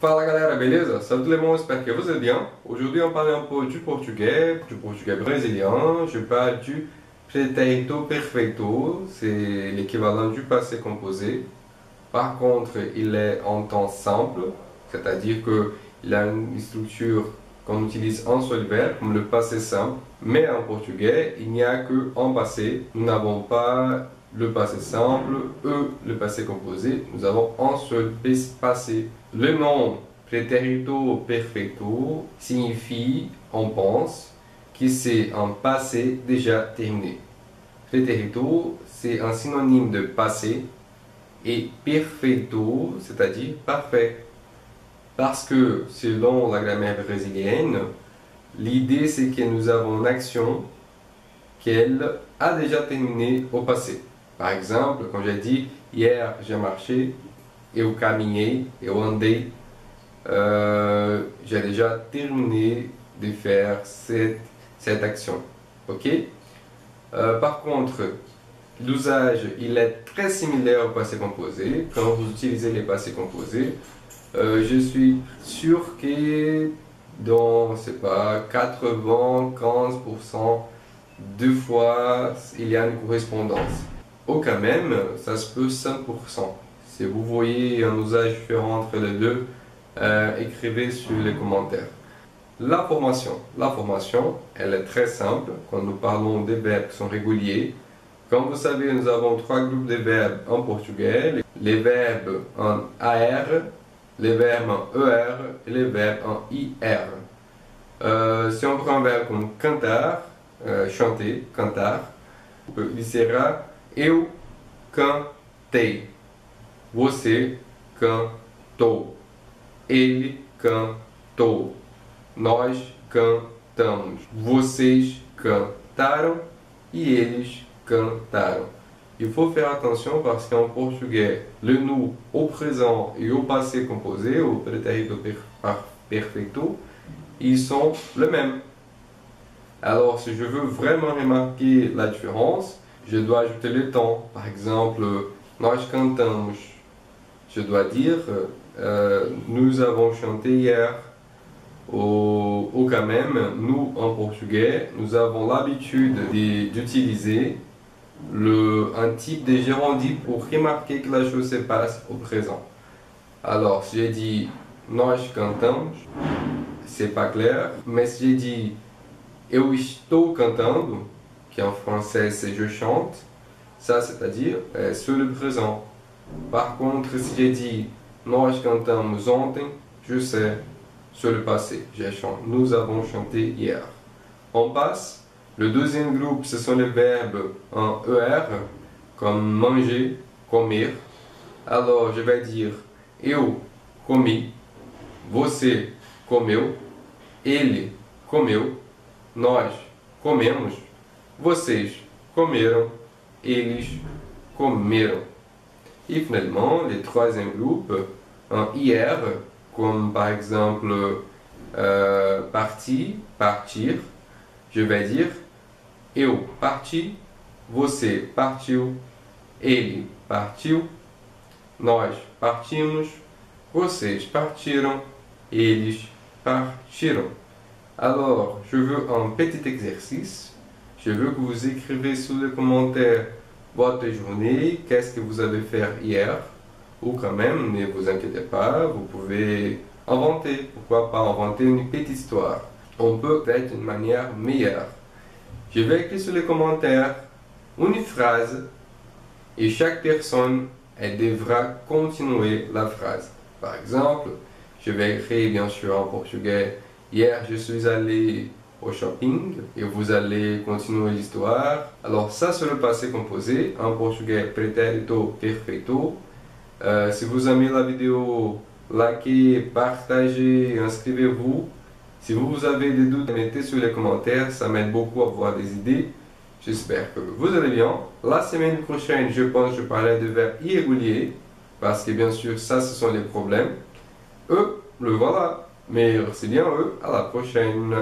Fala galera, beleza? Salut tout le monde, j'espère que vous allez bien. Aujourd'hui on parle un peu du portugais brésilien. Je parle du pretérito perfeito, c'est l'équivalent du passé composé. Par contre, il est en temps simple, c'est-à-dire qu'il a une structure qu'on utilise un seul verbe, comme le passé simple. Mais en portugais, il n'y a que un passé. Nous n'avons pas le passé simple, le passé composé. Nous avons un seul passé. Le nom pretérito perfeito signifie, on pense, que c'est un passé déjà terminé. Pretérito, c'est un synonyme de passé et perfeito, c'est-à-dire parfait. Parce que selon la grammaire brésilienne, l'idée c'est que nous avons une action qu'elle a déjà terminée au passé. Par exemple, quand j'ai dit hier j'ai marché, eu caminhei, eu andei, j'ai déjà terminé de faire cette action. Ok? Par contre, l'usage il est très similaire au passé composé. Quand vous utilisez les passés composés, je suis sûr que dans, je sais pas, 95% deux fois il y a une correspondance. Ou quand même, ça se peut 5%. Si vous voyez un usage différent entre les deux, écrivez sur les commentaires. La formation, elle est très simple quand nous parlons des verbes qui sont réguliers. Comme vous savez, nous avons trois groupes de verbes en portugais. Les verbes en AR, les verbes en ER et les verbes en IR. Si on prend un verbe comme cantar, chanter, cantar, il sera eu cantei, você cantou, ele cantou, nós cantamos, vocês cantaram e eles cantaram. Il faut faire attention parce qu'en portugais, le nous au présent et au passé composé, au pretérito perfeito, ils sont le même. Alors, si je veux vraiment remarquer la différence, je dois ajouter le temps. Par exemple, nós cantamos. Je dois dire, nous avons chanté hier. Ou quand même, nous en portugais, nous avons l'habitude d'utiliser un type de gérondif pour remarquer que la chose se passe au présent. Alors, si j'ai dit nós cantamos, c'est pas clair, mais si j'ai dit eu estou cantando, qui en français c'est je chante, ça c'est-à-dire sur le présent. Par contre, si j'ai dit nós cantamos ontem, je sais sur le passé, nous avons chanté hier. On passe. Le deuxième groupe, ce sont les verbes en ER, comme manger, comer. Alors, je vais dire eu comi, você comeu, ele comeu, nós comemos, vocês comeram, eles comeram. Et finalement, le troisième groupe, en IR, comme par exemple partir, je vais dire eu parti, você partiu, ele partiu, nós partimos, vocês partiram, eles partiram. Alors, je veux un petit exercice. Je veux que vous écrivez sous les commentaires votre journée, qu'est-ce que vous avez fait hier, ou quand même, ne vous inquiétez pas, vous pouvez inventer, pourquoi pas inventer une petite histoire. On peut faire d'une manière meilleure. Je vais écrire sur les commentaires une phrase et chaque personne, elle devra continuer la phrase. Par exemple, je vais écrire bien sûr en portugais. Hier, je suis allé au shopping et vous allez continuer l'histoire. Alors ça, c'est le passé composé en portugais pretérito perfeito. Si vous aimez la vidéo, likez, partagez, inscrivez-vous. Si vous avez des doutes, mettez sur les commentaires, ça m'aide beaucoup à avoir des idées. J'espère que vous allez bien. La semaine prochaine, je pense que je parlerai de verbes irréguliers, parce que bien sûr, ça, ce sont les problèmes. Le voilà. Merci bien, à la prochaine.